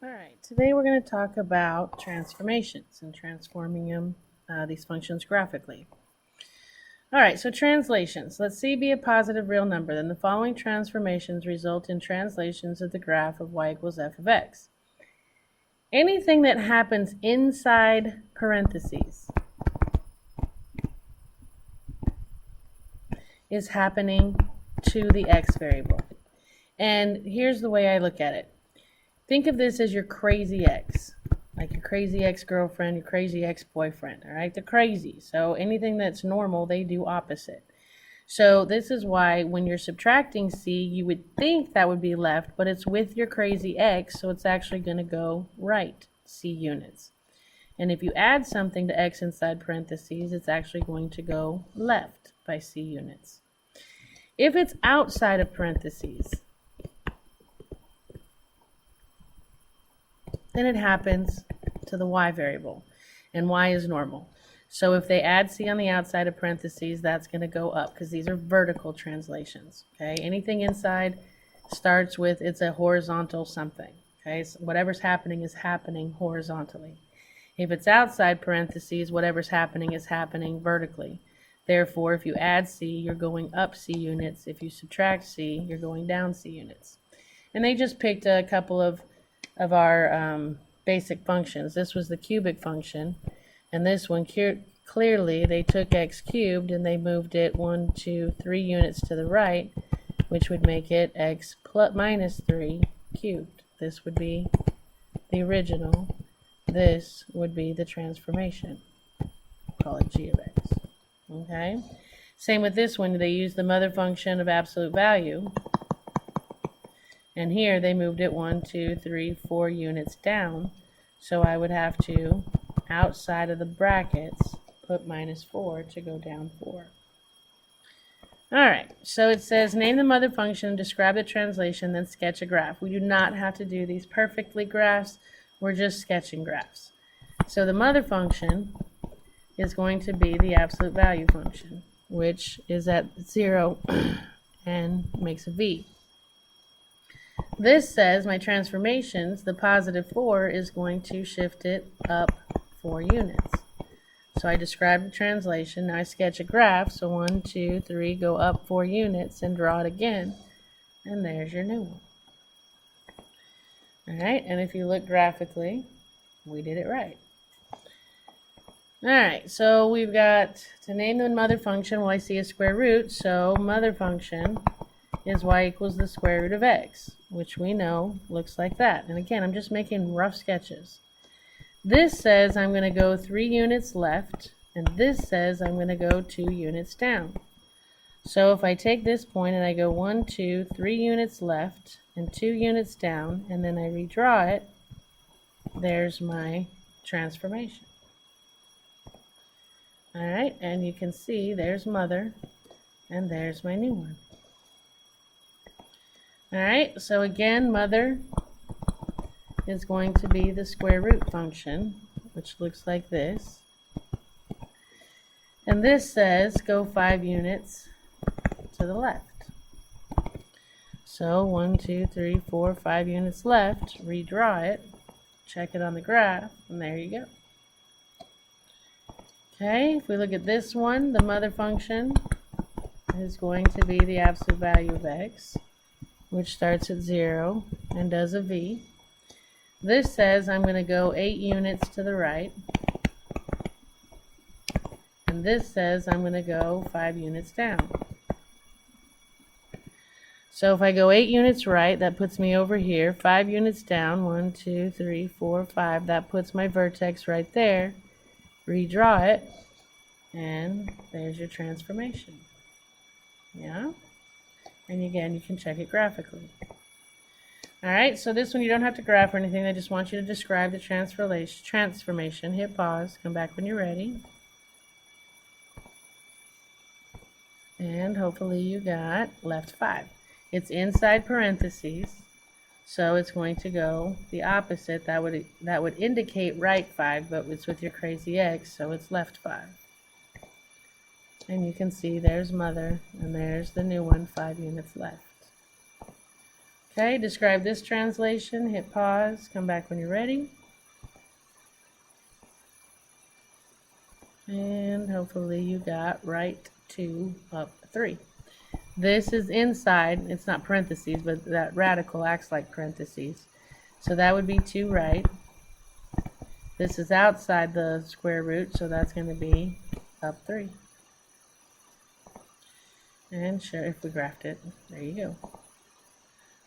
All right, today we're going to talk about transformations and transforming them, these functions graphically. All right, so translations. Let C be a positive real number. Then the following transformations result in translations of the graph of y equals f of x. Anything that happens inside parentheses is happening to the x variable. And here's the way I look at it. Think of this as your crazy ex, like your crazy ex-girlfriend, your crazy ex-boyfriend, all right? They're crazy. So anything that's normal, they do opposite. So this is why when you're subtracting C, you would think that would be left, but it's with your crazy ex, so it's actually going to go right, C units. And if you add something to x inside parentheses, it's actually going to go left by C units. If it's outside of parentheses, then it happens to the y variable, and y is normal. So if they add C on the outside of parentheses, that's going to go up because these are vertical translations. Okay, anything inside starts with it's a horizontal something. Okay, so whatever's happening is happening horizontally. If it's outside parentheses, whatever's happening is happening vertically. Therefore, if you add C, you're going up C units. If you subtract C, you're going down C units. And they just picked a couple of our basic functions. This was the cubic function, and this one clearly they took x cubed and they moved it 1, 2, 3 units to the right, which would make it x minus 3 cubed. This would be the original. This would be the transformation. Call it g of x. Okay. Same with this one. They used the mother function of absolute value. And here they moved it 1, 2, 3, 4 units down. So I would have to, outside of the brackets, put minus 4 to go down 4. All right, so it says name the mother function, describe the translation, then sketch a graph. We do not have to do these perfectly graphs. We're just sketching graphs. So the mother function is going to be the absolute value function, which is at 0 and makes a v. This says my transformations, the positive 4 is going to shift it up 4 units. So I describe the translation. Now I sketch a graph. So 1, 2, 3, go up 4 units and draw it again. And there's your new one. All right, and if you look graphically, we did it right. All right, so we've got to name the mother function. Well, I see a square root, so mother function is y equals the square root of x, which we know looks like that. And again, I'm just making rough sketches. This says I'm going to go 3 units left, and this says I'm going to go 2 units down. So if I take this point and I go 1, 2, 3 units left and 2 units down, and then I redraw it, there's my transformation. All right, and you can see there's mother, and there's my new one. All right, so again, mother is going to be the square root function, which looks like this. And this says go 5 units to the left. So 1, 2, 3, 4, 5 units left. Redraw it, check it on the graph, and there you go. Okay, if we look at this one, the mother function is going to be the absolute value of x, which starts at 0 and does a v. This says I'm going to go 8 units to the right. And this says I'm going to go 5 units down. So if I go 8 units right, that puts me over here. 5 units down, 1, 2, 3, 4, 5. That puts my vertex right there. Redraw it, and there's your transformation. Yeah? And again, you can check it graphically. All right, so this one you don't have to graph or anything. I just want you to describe the transformation. Hit pause. Come back when you're ready. And hopefully you got left 5. It's inside parentheses, so it's going to go the opposite. That would indicate right 5, but it's with your crazy x, so it's left 5. And you can see there's mother, and there's the new one, 5 units left. Okay, describe this translation. Hit pause. Come back when you're ready. And hopefully you got right 2 up 3. This is inside. It's not parentheses, but that radical acts like parentheses. So that would be 2 right. This is outside the square root, so that's going to be up 3. And sure, if we graphed it, there you go.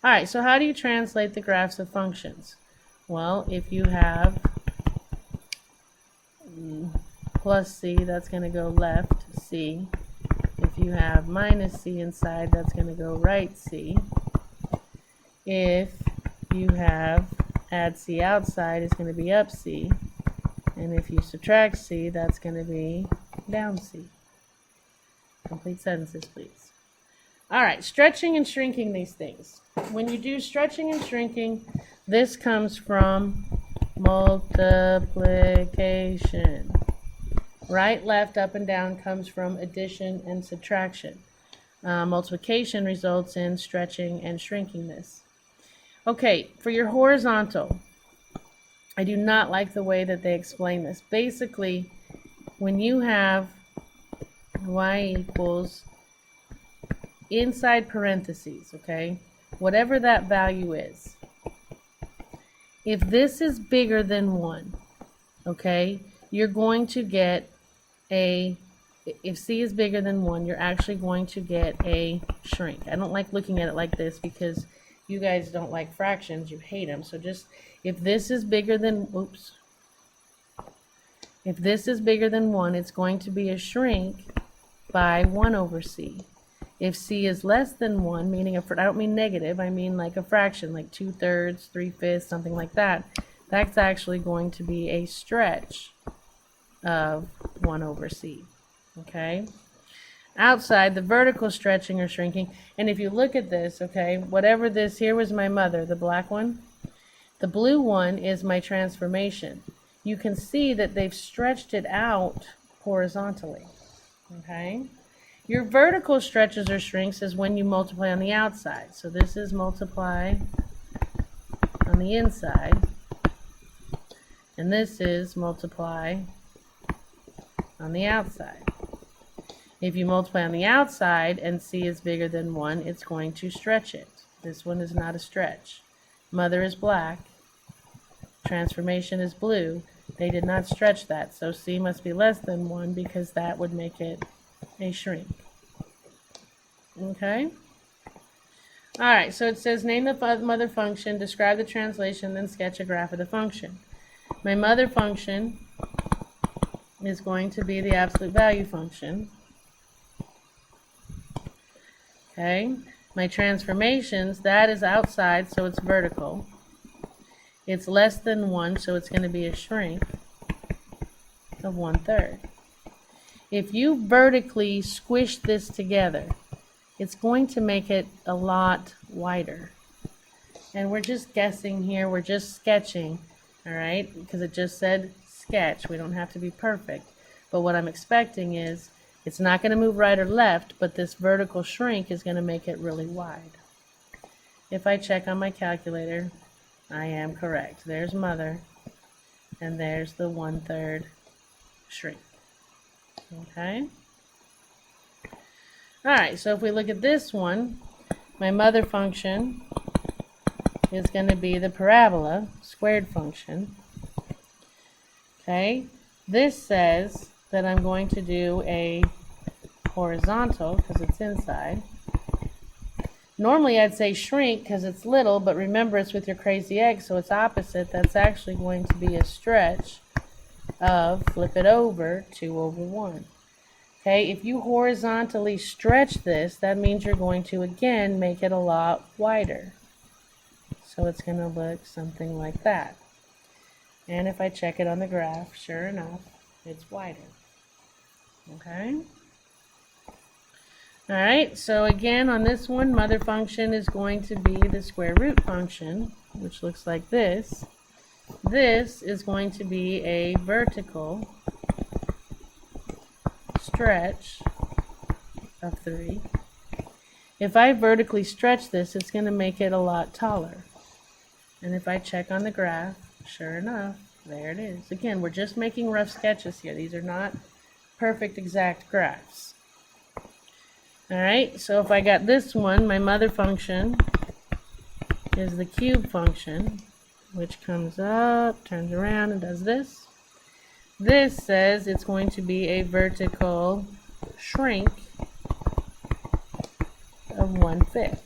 All right, so how do you translate the graphs of functions? Well, if you have plus c, that's going to go left c. If you have minus c inside, that's going to go right c. If you have add c outside, it's going to be up c. And if you subtract c, that's going to be down c. Complete sentences, please. All right, stretching and shrinking these things. When you do stretching and shrinking, this comes from multiplication. Right, left, up, and down comes from addition and subtraction. Multiplication results in stretching and shrinking this. Okay, for your horizontal, I do not like the way that they explain this. Basically, when you have y equals inside parentheses, okay, whatever that value is, if this is bigger than 1, okay, you're going to get if c is bigger than 1, you're actually going to get a shrink. I don't like looking at it like this because you guys don't like fractions, you hate them. So just, if this is bigger than, if this is bigger than 1, it's going to be a shrink by 1 over c. If c is less than 1, meaning I don't mean negative, I mean like a fraction, like 2/3, 3/5, something like that, that's actually going to be a stretch of 1 over c. Okay? Outside, the vertical stretching or shrinking, and if you look at this, okay, whatever this, here was my mother, the black one. The blue one is my transformation. You can see that they've stretched it out horizontally. Okay? Your vertical stretches or shrinks is when you multiply on the outside. So this is multiply on the inside, and this is multiply on the outside. If you multiply on the outside and c is bigger than 1, it's going to stretch it. This one is not a stretch. Mother is black. Transformation is blue. They did not stretch that, so c must be less than 1 because that would make it a shrink. Okay? All right, so it says name the mother function, describe the translation, then sketch a graph of the function. My mother function is going to be the absolute value function. Okay, my transformations, that is outside, so it's vertical. It's less than 1, so it's going to be a shrink of 1/3. If you vertically squish this together, it's going to make it a lot wider. And we're just guessing here, we're just sketching, all right, because it just said sketch. We don't have to be perfect. But what I'm expecting is it's not going to move right or left, but this vertical shrink is going to make it really wide. If I check on my calculator, I am correct. There's mother, and there's the 1/3 shrink. Okay? Alright, so if we look at this one, my mother function is going to be the parabola, squared function. Okay? This says that I'm going to do a horizontal because it's inside. Normally I'd say shrink because it's little, but remember it's with your crazy egg, so it's opposite. That's actually going to be a stretch of, flip it over, 2 over 1. Okay, if you horizontally stretch this, that means you're going to, again, make it a lot wider. So it's going to look something like that. And if I check it on the graph, sure enough, it's wider. Okay? Alright, so again on this one, mother function is going to be the square root function, which looks like this. This is going to be a vertical stretch of 3. If I vertically stretch this, it's going to make it a lot taller. And if I check on the graph, sure enough, there it is. Again, we're just making rough sketches here. These are not perfect exact graphs. All right, so if I got this one, my mother function is the cube function, which comes up, turns around, and does this. This says it's going to be a vertical shrink of 1/5.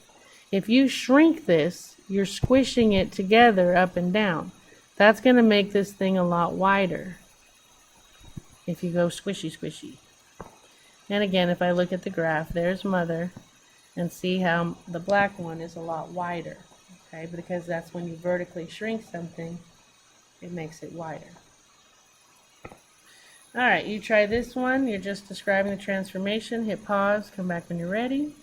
If you shrink this, you're squishing it together up and down. That's going to make this thing a lot wider if you go squishy, squishy. And again, if I look at the graph, there's mother, and see how the black one is a lot wider. Okay, because that's when you vertically shrink something, it makes it wider. All right, you try this one. You're just describing the transformation. Hit pause, come back when you're ready.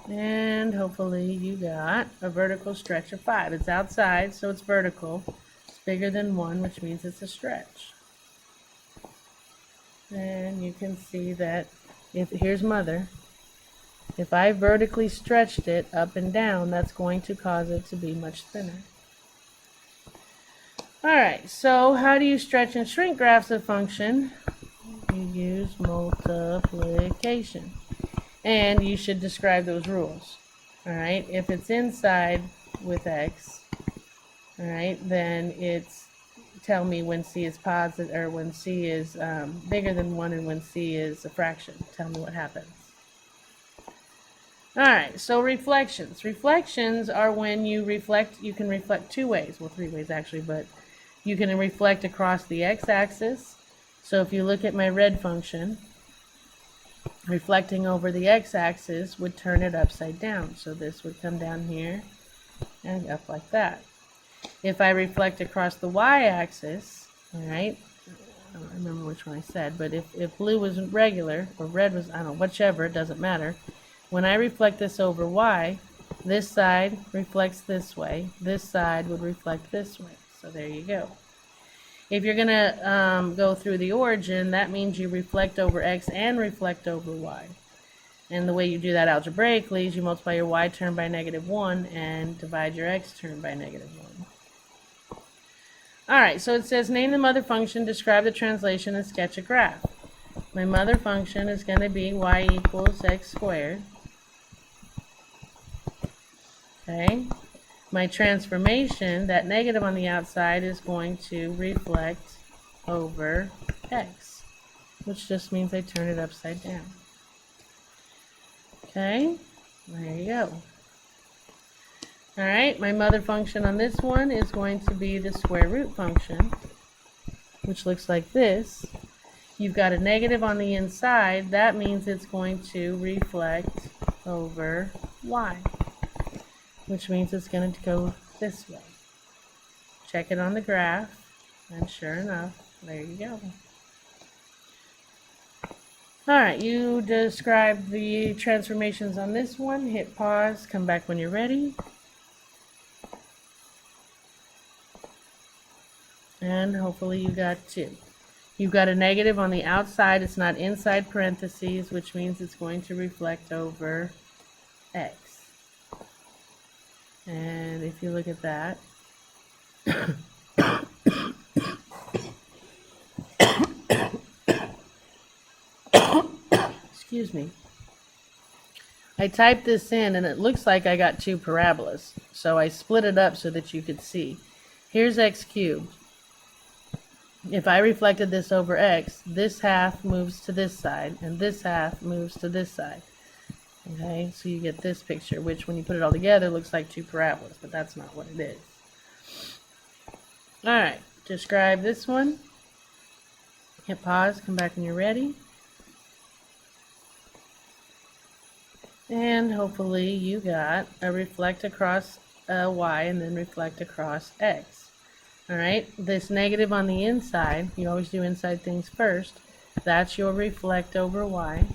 And hopefully you got a vertical stretch of 5. It's outside, so it's vertical. It's bigger than 1, which means it's a stretch. And you can see that here's mother. If I vertically stretched it up and down, that's going to cause it to be much thinner. Alright, so how do you stretch and shrink graphs of function? You use multiplication. And you should describe those rules. Alright, if it's inside with x, alright, then it's tell me when c is positive, or when c is bigger than 1 and when c is a fraction. Tell me what happens. Alright, so reflections. Reflections are when you reflect. You can reflect 2 ways. Well, 3 ways actually, but you can reflect across the x-axis. So if you look at my red function, reflecting over the x-axis would turn it upside down. So this would come down here and up like that. If I reflect across the y-axis, alright, I don't remember which one I said, but if blue was regular, or red was, I don't know, whichever, it doesn't matter. When I reflect this over y, this side reflects this way. This side would reflect this way. So there you go. If you're going to go through the origin, that means you reflect over x and reflect over y. And the way you do that algebraically is you multiply your y term by -1 and divide your x term by -1. Alright, so it says name the mother function, describe the translation, and sketch a graph. My mother function is going to be y equals x squared. Okay. My transformation, that negative on the outside, is going to reflect over x, which just means I turn it upside down. Okay, there you go. Alright, my mother function on this one is going to be the square root function, which looks like this. You've got a negative on the inside. That means it's going to reflect over y, which means it's going to go this way. Check it on the graph, and sure enough, there you go. Alright, you describe the transformations on this one. Hit pause, come back when you're ready. And hopefully you got 2. You've got a negative on the outside. It's not inside parentheses, which means it's going to reflect over x. And if you look at that, excuse me, I typed this in and it looks like I got 2 parabolas. So I split it up so that you could see. Here's x cubed. If I reflected this over x, this half moves to this side and this half moves to this side. Okay, so you get this picture, which when you put it all together looks like 2 parabolas, but that's not what it is. Alright, describe this one. Hit pause, come back when you're ready. And hopefully you got a reflect across y and then reflect across x. Alright, this negative on the inside, you always do inside things first, that's your reflect over y.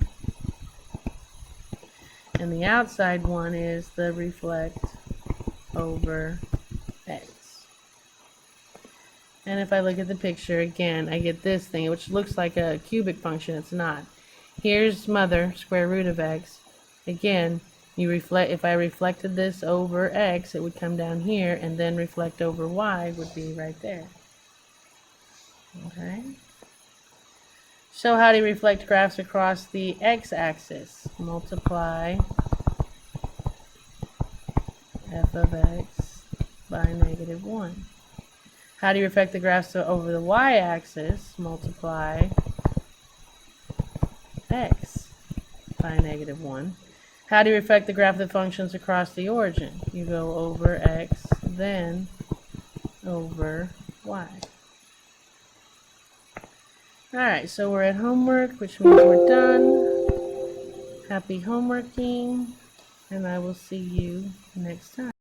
And the outside one is the reflect over x. And if I look at the picture again, I get this thing, which looks like a cubic function. It's not. Here's mother, square root of x. Again, if I reflected this over x, it would come down here, and then reflect over y would be right there. Okay. So how do you reflect graphs across the x-axis? Multiply f of x by -1. How do you reflect the graphs over the y-axis? Multiply x by -1. How do you reflect the graph of the functions across the origin? You go over x, then over y. Alright, so we're at homework, which means we're done. Happy homeworking, and I will see you next time.